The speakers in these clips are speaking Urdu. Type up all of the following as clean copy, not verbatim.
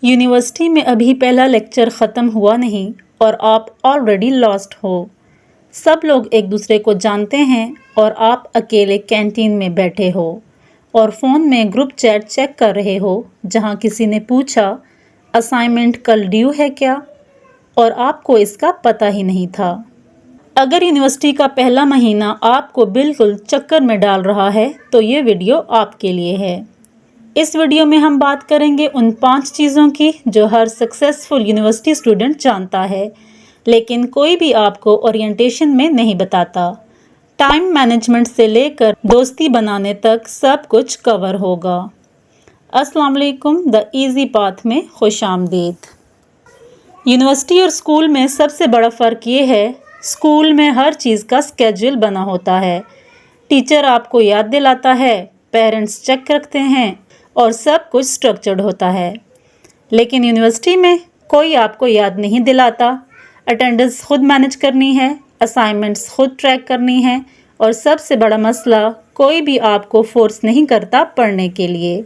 یونیورسٹی میں ابھی پہلا لیکچر ختم ہوا نہیں اور آپ آلریڈی لاسٹ ہو۔ سب لوگ ایک دوسرے کو جانتے ہیں اور آپ اکیلے کینٹین میں بیٹھے ہو اور فون میں گروپ چیٹ چیک کر رہے ہو جہاں کسی نے پوچھا اسائنمنٹ کل ڈیو ہے کیا، اور آپ کو اس کا پتہ ہی نہیں تھا۔ اگر یونیورسٹی کا پہلا مہینہ آپ کو بالکل چکر میں ڈال رہا ہے تو یہ ویڈیو آپ کے لیے ہے۔ اس ویڈیو میں ہم بات کریں گے ان 5 چیزوں کی جو ہر سکسیسفل یونیورسٹی اسٹوڈنٹ جانتا ہے لیکن کوئی بھی آپ کو اورینٹیشن میں نہیں بتاتا۔ ٹائم مینجمنٹ سے لے کر دوستی بنانے تک سب کچھ کور ہوگا۔ السلام علیکم، دا ایزی پاتھ میں خوش آمدید۔ یونیورسٹی اور اسکول میں سب سے بڑا فرق یہ ہے، اسکول میں ہر چیز کا اسکیڈول بنا ہوتا ہے، ٹیچر آپ کو یاد دلاتا ہے، پیرنٹس چیک رکھتے ہیں اور سب کچھ اسٹرکچرڈ ہوتا ہے۔ لیکن یونیورسٹی میں کوئی آپ کو یاد نہیں دلاتا، اٹینڈنس خود مینج کرنی ہے، اسائنمنٹس خود ٹریک کرنی ہے اور سب سے بڑا مسئلہ، کوئی بھی آپ کو فورس نہیں کرتا پڑھنے کے لیے۔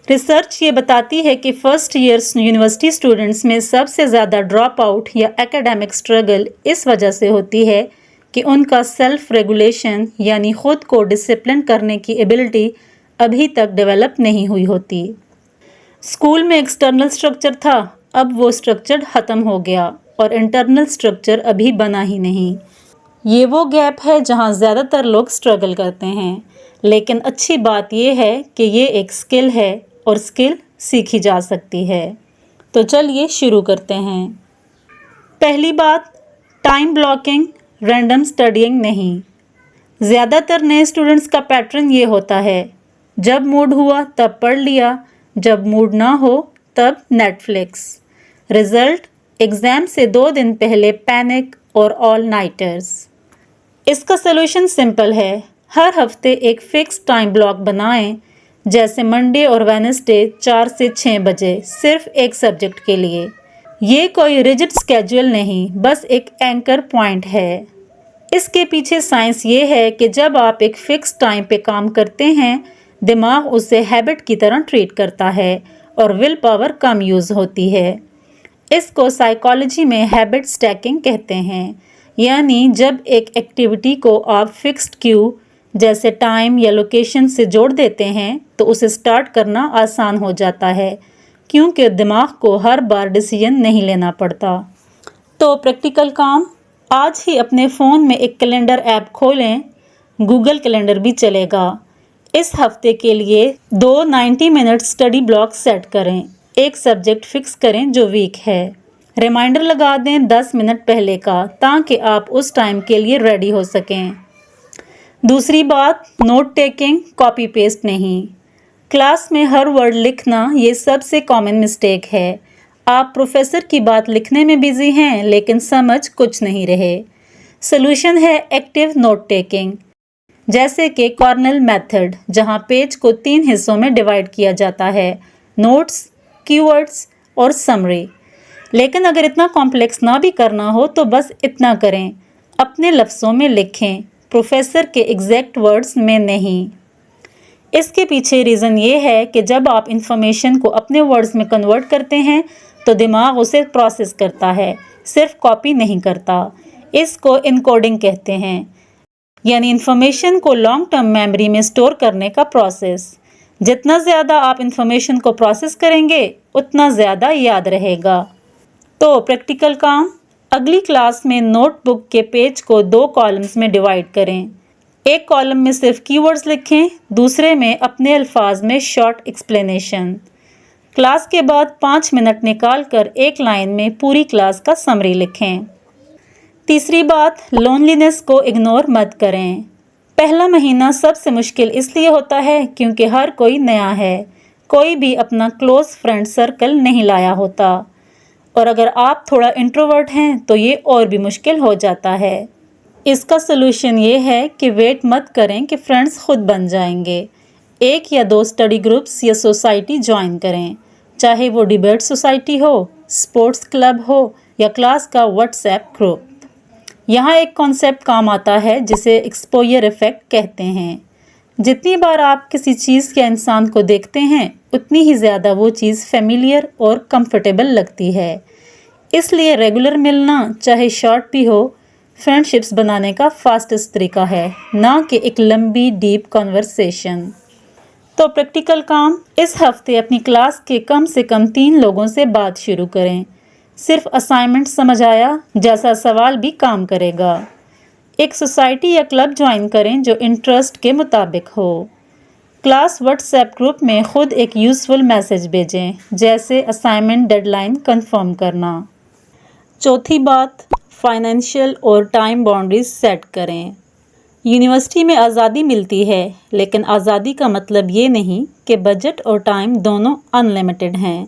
ریسرچ یہ بتاتی ہے کہ فرسٹ ایئر یونیورسٹی اسٹوڈنٹس میں سب سے زیادہ ڈراپ آؤٹ یا ایکیڈیمک اسٹرگل اس وجہ سے ہوتی ہے کہ ان کا سیلف ریگولیشن یعنی خود کو ڈسپلن کرنے کی ایبلٹی ابھی تک ڈیولپ نہیں ہوئی ہوتی۔ اسکول میں ایکسٹرنل اسٹرکچر تھا، اب وہ اسٹرکچر ختم ہو گیا اور انٹرنل اسٹرکچر ابھی بنا ہی نہیں۔ یہ وہ گیپ ہے جہاں زیادہ تر لوگ اسٹرگل کرتے ہیں، لیکن اچھی بات یہ ہے کہ یہ ایک اسکل ہے اور اسکل سیکھی جا سکتی ہے۔ تو چلیے شروع کرتے ہیں۔ پہلی بات، ٹائم بلاکنگ، رینڈم اسٹڈیئنگ نہیں۔ زیادہ تر نئے اسٹوڈنٹس کا پیٹرن یہ ہوتا ہے، جب موڈ ہوا تب پڑھ لیا، جب موڈ نہ ہو تب نیٹ فلکس۔ رزلٹ، ایگزام سے 2 دن پہلے پینک اور آل نائٹرز۔ اس کا سلوشن سمپل ہے، ہر ہفتے ایک فکس ٹائم بلاک بنائیں، جیسے منڈے اور وینسڈے 4 سے 6 بجے، صرف ایک سبجیکٹ کے لیے۔ یہ کوئی ریجڈ اسکیڈول نہیں، بس ایک اینکر پوائنٹ ہے۔ اس کے پیچھے سائنس یہ ہے کہ جب آپ ایک فکس ٹائم پہ کام کرتے ہیں، دماغ اسے ہیبٹ کی طرح ٹریٹ کرتا ہے اور ول پاور کم یوز ہوتی ہے۔ اس کو سائیکالوجی میں ہیبٹ اسٹیکنگ کہتے ہیں، یعنی جب ایک ایکٹیویٹی کو آپ فکسڈ کیو جیسے ٹائم یا لوکیشن سے جوڑ دیتے ہیں تو اسے سٹارٹ کرنا آسان ہو جاتا ہے کیونکہ دماغ کو ہر بار ڈیسیژن نہیں لینا پڑتا۔ تو پریکٹیکل کام، آج ہی اپنے فون میں ایک کیلنڈر ایپ کھولیں، گوگل کیلنڈر بھی چلے گا۔ اس ہفتے کے لیے 2 90 منٹ اسٹڈی بلاک سیٹ کریں، ایک سبجیکٹ فکس کریں جو ویک ہے۔ ریمائنڈر لگا دیں 10 منٹ پہلے کا تاکہ آپ اس ٹائم کے لیے ریڈی ہو سکیں۔ دوسری بات، نوٹ ٹیکنگ، کاپی پیسٹ نہیں۔ کلاس میں ہر ورڈ لکھنا یہ سب سے کامن مسٹیک ہے۔ آپ پروفیسر کی بات لکھنے میں بزی ہیں لیکن سمجھ کچھ نہیں رہے۔ سلوشن ہے ایکٹیو نوٹ ٹیکنگ، جیسے کہ کارنل میتھڈ، جہاں پیج کو 3 حصوں میں ڈیوائیڈ کیا جاتا ہے، نوٹس، کی ورڈز اور سمری۔ لیکن اگر اتنا کمپلیکس نہ بھی کرنا ہو تو بس اتنا کریں، اپنے لفظوں میں لکھیں، پروفیسر کے ایگزیکٹ ورڈز میں نہیں۔ اس کے پیچھے ریزن یہ ہے کہ جب آپ انفارمیشن کو اپنے ورڈز میں کنورٹ کرتے ہیں تو دماغ اسے پروسیس کرتا ہے، صرف کاپی نہیں کرتا۔ اس کو انکوڈنگ کہتے ہیں، یعنی انفارمیشن کو لانگ ٹرم میموری میں اسٹور کرنے کا پروسیس۔ جتنا زیادہ آپ انفارمیشن کو پروسیس کریں گے اتنا زیادہ یاد رہے گا۔ تو پریکٹیکل کام، اگلی کلاس میں نوٹ بک کے پیج کو 2 کالمز میں ڈیوائیڈ کریں۔ ایک کالم میں صرف کی ورڈز لکھیں، دوسرے میں اپنے الفاظ میں شارٹ ایکسپلینیشن۔ کلاس کے بعد 5 منٹ نکال کر ایک لائن میں پوری کلاس کا سمری لکھیں۔ تیسری بات، لونلینس کو اگنور مت کریں۔ پہلا مہینہ سب سے مشکل اس لیے ہوتا ہے کیونکہ ہر کوئی نیا ہے، کوئی بھی اپنا کلوز فرینڈ سرکل نہیں لایا ہوتا، اور اگر آپ تھوڑا انٹروورٹ ہیں تو یہ اور بھی مشکل ہو جاتا ہے۔ اس کا سلوشن یہ ہے کہ ویٹ مت کریں کہ فرینڈز خود بن جائیں گے، 1 یا 2 اسٹڈی گروپس یا سوسائٹی جوائن کریں، چاہے وہ ڈیبیٹ سوسائٹی ہو، اسپورٹس کلب ہو یا کلاس کا واٹس ایپ گروپ۔ یہاں ایک کانسیپٹ کام آتا ہے جسے ایکسپوئر ایفیکٹ کہتے ہیں۔ جتنی بار آپ کسی چیز یا انسان کو دیکھتے ہیں اتنی ہی زیادہ وہ چیز فیملیئر اور کمفرٹیبل لگتی ہے۔ اس لیے ریگولر ملنا چاہے شارٹ بھی ہو فرینڈ شپس بنانے کا فاسٹسٹ طریقہ ہے، نہ کہ ایک لمبی ڈیپ کنورسیشن۔ تو پریکٹیکل کام، اس ہفتے اپنی کلاس کے کم سے کم 3 لوگوں سے بات شروع کریں۔ صرف اسائنمنٹ سمجھ آیا جیسا سوال بھی کام کرے گا۔ ایک سوسائٹی یا کلب جوائن کریں جو انٹرسٹ کے مطابق ہو۔ کلاس واٹس ایپ گروپ میں خود ایک یوزفل میسج بھیجیں، جیسے اسائنمنٹ ڈیڈ لائن کنفرم کرنا۔ چوتھی بات، فائنینشیل اور ٹائم باؤنڈریز سیٹ کریں۔ یونیورسٹی میں آزادی ملتی ہے، لیکن آزادی کا مطلب یہ نہیں کہ بجٹ اور ٹائم دونوں ان لمیٹڈ ہیں۔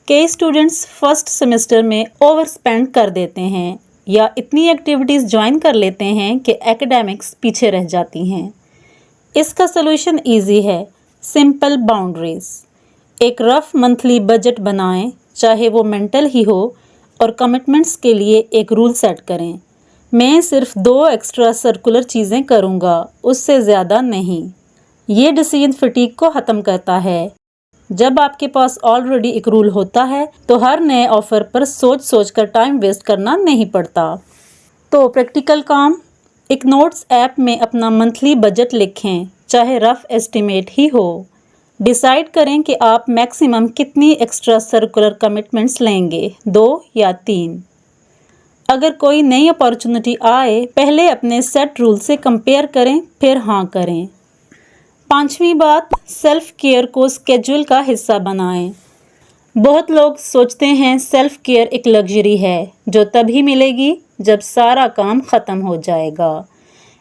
کئی اسٹوڈنٹس فرسٹ سیمسٹر میں اوور اسپینڈ کر دیتے ہیں یا اتنی ایکٹیویٹیز جوائن کر لیتے ہیں کہ ایکیڈیمکس پیچھے رہ جاتی ہیں۔ اس کا سلوشن ایزی ہے، سمپل باؤنڈریز۔ ایک رف منتھلی بجٹ بنائیں، چاہے وہ مینٹل ہی ہو، اور کمٹمنٹس کے لیے ایک رول سیٹ کریں۔ میں صرف 2 ایکسٹرا سرکولر چیزیں کروں گا، اس سے زیادہ نہیں۔ یہ ڈیسیژن فٹیگ کو ختم کرتا ہے۔ جب آپ کے پاس آلریڈی ایک رول ہوتا ہے تو ہر نئے آفر پر سوچ کر ٹائم ویسٹ کرنا نہیں پڑتا۔ تو پریکٹیکل کام، ایک نوٹس ایپ میں اپنا منتھلی بجٹ لکھیں، چاہے رف ایسٹیمیٹ ہی ہو۔ ڈیسائیڈ کریں کہ آپ میکسیمم کتنی ایکسٹرا سرکولر کمٹمنٹس لیں گے، 2 یا 3۔ اگر کوئی نئی اپارچونٹی آئے، پہلے اپنے سیٹ رول سے کمپیئر کریں، پھر ہاں کریں۔ 5ویں بات، سیلف کیئر کو اسکیڈول کا حصہ بنائیں۔ بہت لوگ سوچتے ہیں سیلف کیئر ایک لگژری ہے جو تبھی ملے گی جب سارا کام ختم ہو جائے گا،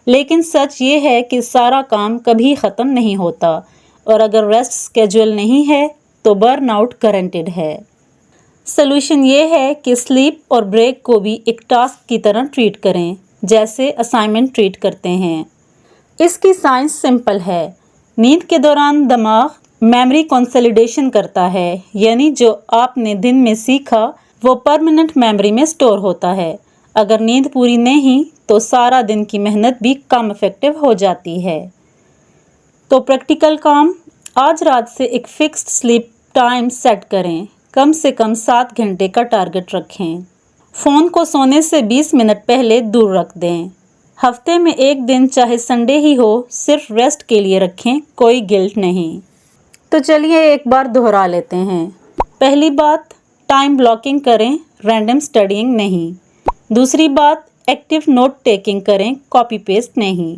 لیکن سچ یہ ہے کہ سارا کام کبھی ختم نہیں ہوتا، اور اگر ریسٹ اسکیڈول نہیں ہے تو برن آؤٹ گارنٹیڈ ہے۔ سلوشن یہ ہے کہ سلیپ اور بریک کو بھی ایک ٹاسک کی طرح ٹریٹ کریں، جیسے اسائنمنٹ ٹریٹ کرتے ہیں۔ اس کی سائنس سمپل ہے۔ نیند کے دوران دماغ میموری کنسالیڈیشن کرتا ہے، یعنی جو آپ نے دن میں سیکھا وہ پرماننٹ میموری میں سٹور ہوتا ہے۔ اگر نیند پوری نہیں تو سارا دن کی محنت بھی کم افیکٹو ہو جاتی ہے۔ تو پریکٹیکل کام، آج رات سے ایک فکسڈ سلیپ ٹائم سیٹ کریں، کم سے کم 7 گھنٹے کا ٹارگٹ رکھیں۔ فون کو سونے سے 20 منٹ پہلے دور رکھ دیں۔ ہفتے میں ایک دن چاہے سنڈے ہی ہو صرف ریسٹ کے لیے رکھیں، کوئی گلٹ نہیں۔ تو چلیے ایک بار دہرا لیتے ہیں۔ پہلی بات، ٹائم بلاکنگ کریں، رینڈم اسٹڈینگ نہیں۔ دوسری بات، ایکٹیو نوٹ ٹیکنگ کریں، کاپی پیسٹ نہیں۔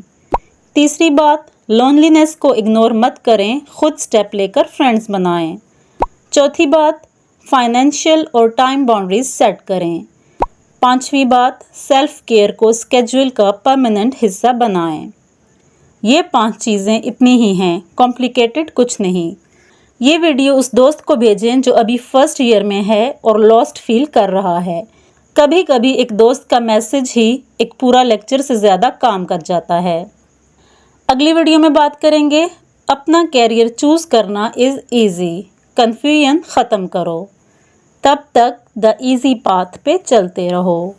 تیسری بات، لونلینس کو اگنور مت کریں، خود سٹیپ لے کر فرینڈز بنائیں۔ چوتھی بات، فائنینشیل اور ٹائم باؤنڈریز سیٹ کریں۔ 5ویں بات، سیلف کیئر کو اسکیڈول کا پرماننٹ حصہ بنائیں۔ یہ 5 چیزیں اتنی ہی ہیں، کمپلیکیٹڈ کچھ نہیں۔ یہ ویڈیو اس دوست کو بھیجیں جو ابھی فرسٹ ایئر میں ہے اور لاسٹ فیل کر رہا ہے۔ کبھی کبھی ایک دوست کا میسج ہی ایک پورا لیکچر سے زیادہ کام کر جاتا ہے۔ اگلی ویڈیو میں بات کریں گے، اپنا کیریئر چوز کرنا از ایزی، کنفیوژن ختم کرو۔ تب تک دا ایزی پاتھ پہ چلتے رہو۔